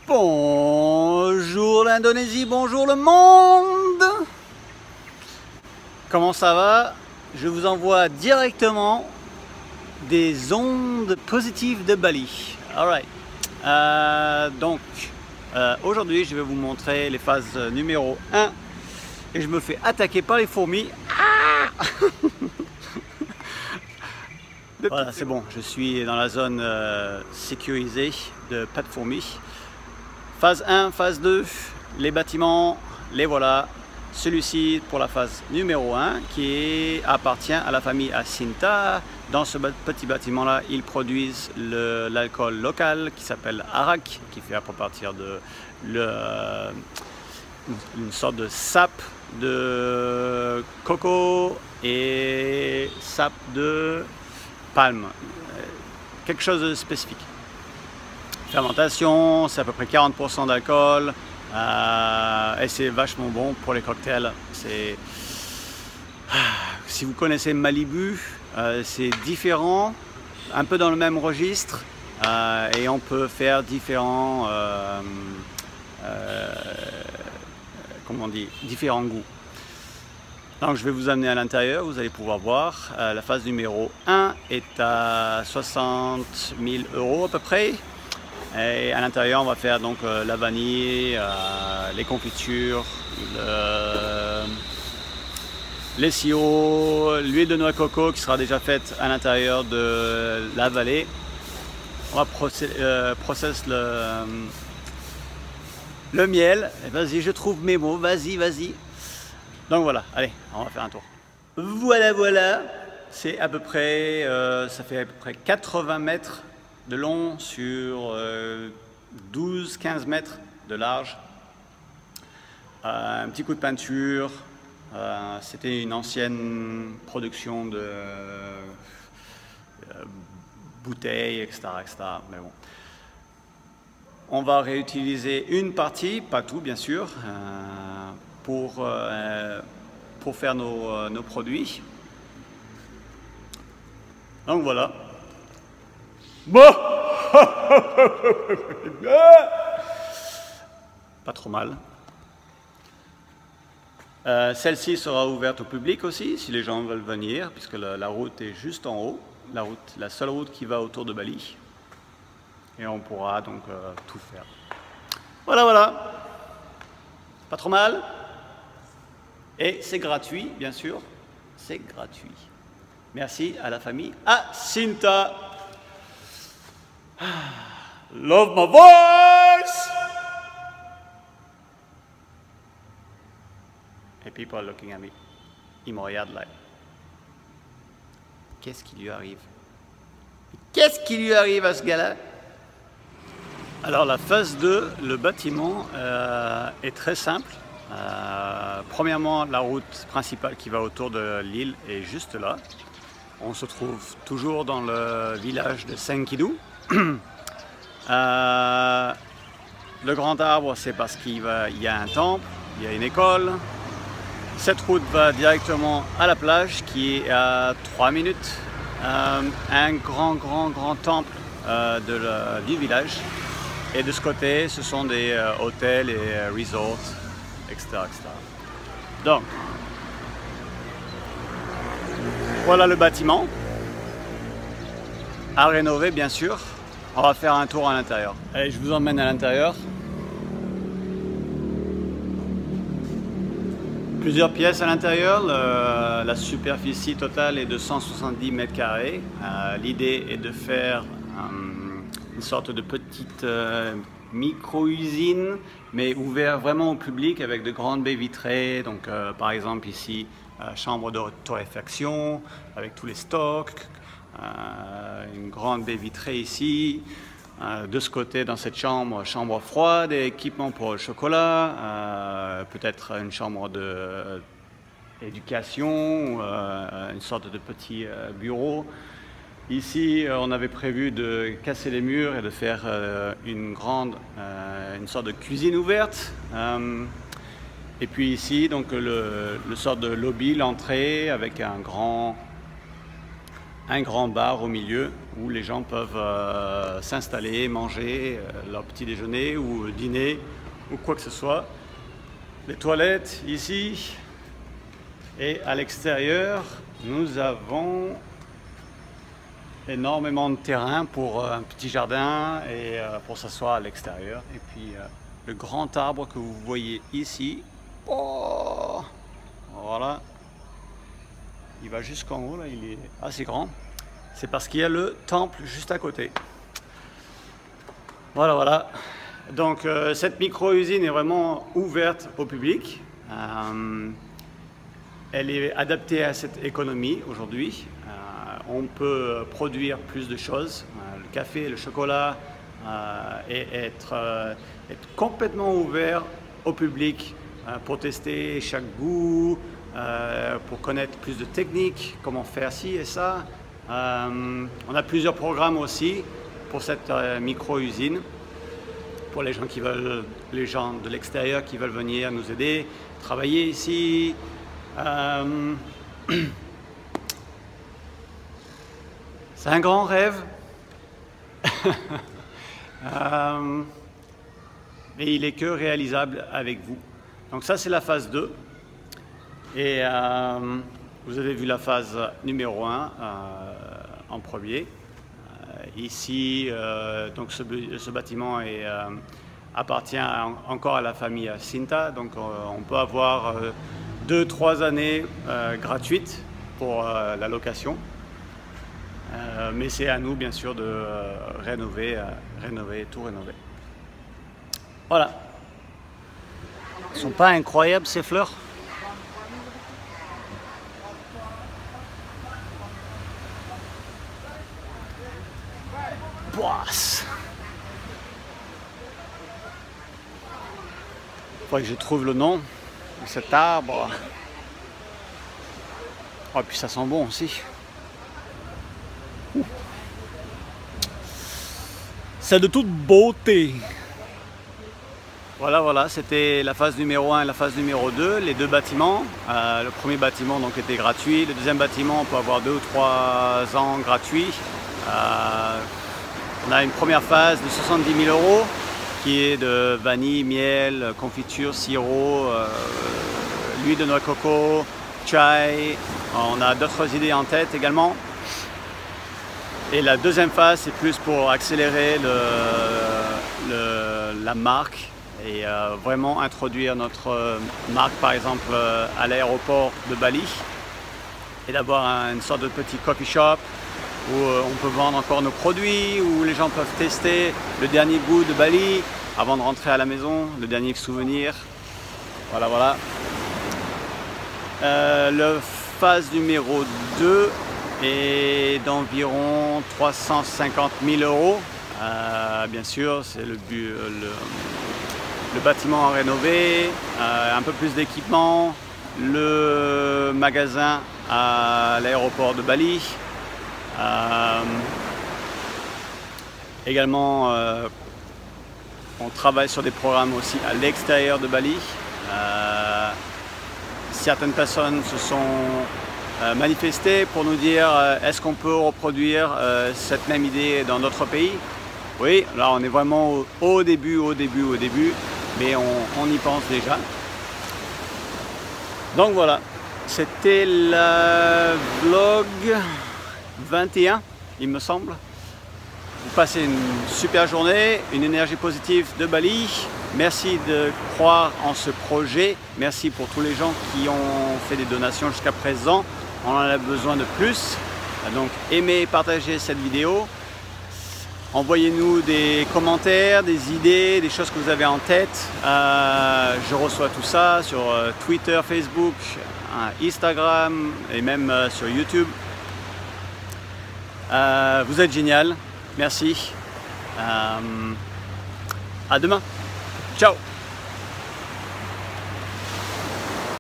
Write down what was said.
Bonjour l'Indonésie, bonjour le monde. Comment ça va? Je vous envoie directement des ondes positives de Bali. Alright. Aujourd'hui, je vais vous montrer les phases numéro 1 et je me fais attaquer par les fourmis. Voilà, c'est bon, je suis dans la zone sécurisée de pas de fourmis. Phase 1, phase 2, les bâtiments, les voilà. Celui-ci pour la phase numéro 1 qui appartient à la famille Asinta. Dans ce petit bâtiment là, ils produisent l'alcool local qui s'appelle Arak, qui fait à partir de une sorte de sap de coco et sap de palme, quelque chose de spécifique. Fermentation, c'est à peu près 40% d'alcool et c'est vachement bon pour les cocktails. Si vous connaissez Malibu, c'est différent, un peu dans le même registre et on peut faire différents, comment on dit, différents goûts. Donc je vais vous amener à l'intérieur, vous allez pouvoir voir. La phase numéro 1 est à 60 000 € à peu près. Et à l'intérieur, on va faire donc la vanille, les confitures, les sirops, l'huile de noix de coco qui sera déjà faite à l'intérieur de la vallée. On va processer le miel. Vas-y, je trouve mes mots, vas-y, vas-y. Donc voilà, allez, on va faire un tour. Voilà, c'est à peu près, ça fait à peu près 80 mètres de long sur 12-15 mètres de large. Un petit coup de peinture, c'était une ancienne production de bouteilles, etc., mais bon. On va réutiliser une partie, pas tout bien sûr, pour faire nos produits. Donc voilà. Bon. Pas trop mal. Celle-ci sera ouverte au public aussi, si les gens veulent venir, puisque la route est juste en haut. La seule route qui va autour de Bali. Et on pourra donc tout faire. Voilà. Pas trop mal. Et c'est gratuit, bien sûr. C'est gratuit. Merci à la famille Asinta. Love my voice. Et people are looking at me. Ils me regardent là. Qu'est-ce qui lui arrive? Qu'est-ce qui lui arrive à ce gars-là? Alors la phase 2, le bâtiment est très simple. Premièrement, la route principale qui va autour de l'île est juste là. On se trouve toujours dans le village de Sengkidu. Le grand arbre, c'est parce qu'il y a un temple, il y a une école. Cette route va directement à la plage qui est à 3 minutes. Un grand temple du village. Et de ce côté, ce sont des hôtels et resorts, etc. Donc, voilà le bâtiment. À rénover, bien sûr. On va faire un tour à l'intérieur. Allez, je vous emmène à l'intérieur. Plusieurs pièces à l'intérieur. La superficie totale est de 170 mètres carrés. L'idée est de faire une sorte de petite micro-usine, mais ouverte vraiment au public avec de grandes baies vitrées. Donc, par exemple, ici, chambre de torréfaction avec tous les stocks. Une grande baie vitrée ici. De ce côté, dans cette chambre, chambre froide et équipement pour le chocolat. Peut-être une chambre d'éducation, une sorte de petit bureau. Ici, on avait prévu de casser les murs et de faire une sorte de cuisine ouverte. Et puis ici, donc le sort de lobby, l'entrée avec un grand un grand bar au milieu où les gens peuvent s'installer, manger leur petit déjeuner ou dîner ou quoi que ce soit. Les toilettes ici, et à l'extérieur nous avons énormément de terrain pour un petit jardin et pour s'asseoir à l'extérieur. Et puis le grand arbre que vous voyez ici, oh, voilà, il va jusqu'en haut, là, il est assez grand. C'est parce qu'il y a le temple juste à côté. Voilà, voilà. Donc cette micro-usine est vraiment ouverte au public. Elle est adaptée à cette économie aujourd'hui. On peut produire plus de choses, le café, le chocolat, et être complètement ouvert au public pour tester chaque goût, pour connaître plus de techniques, comment faire ci et ça. On a plusieurs programmes aussi pour cette micro-usine, pour les gens de l'extérieur qui veulent venir nous aider, travailler ici. C'est un grand rêve, mais il est que réalisable avec vous. Donc ça, c'est la phase 2. Et vous avez vu la phase numéro 1 en premier. Ici, donc ce bâtiment appartient encore à la famille Cinta. Donc on peut avoir 2-3 années gratuites pour la location. Mais c'est à nous, bien sûr, de rénover, tout rénover. Voilà. Ils sont pas incroyables, ces fleurs? Boisse. Faudrait que je trouve le nom de cet arbre. Oh, et puis ça sent bon aussi. C'est de toute beauté. Voilà, voilà, c'était la phase numéro 1 et la phase numéro 2, les deux bâtiments. Le premier bâtiment donc était gratuit, le deuxième bâtiment on peut avoir 2 ou 3 ans gratuits. On a une première phase de 70 000 € qui est de vanille, miel, confiture, sirop, l'huile de noix de coco, chai. On a d'autres idées en tête également. Et la deuxième phase, c'est plus pour accélérer la marque et vraiment introduire notre marque, par exemple, à l'aéroport de Bali, et d'avoir une sorte de petit coffee shop où on peut vendre encore nos produits, où les gens peuvent tester le dernier goût de Bali avant de rentrer à la maison, le dernier souvenir. Voilà, voilà. La phase numéro 2 est d'environ 350 000 €. Bien sûr, c'est le bâtiment à rénover, un peu plus d'équipement, le magasin à l'aéroport de Bali. Également, on travaille sur des programmes aussi à l'extérieur de Bali. Certaines personnes se sont manifestées pour nous dire est-ce qu'on peut reproduire cette même idée dans d'autres pays? Oui, là on est vraiment au début, mais on y pense déjà. Donc voilà, c'était le vlog 21, il me semble. Vous passez une super journée, une énergie positive de Bali. Merci de croire en ce projet. Merci pour tous les gens qui ont fait des donations jusqu'à présent. On en a besoin de plus. Donc aimez et partagez cette vidéo. Envoyez-nous des commentaires, des idées, des choses que vous avez en tête. Je reçois tout ça sur Twitter, Facebook, Instagram et même sur YouTube. Vous êtes génial. Merci. À demain. Ciao.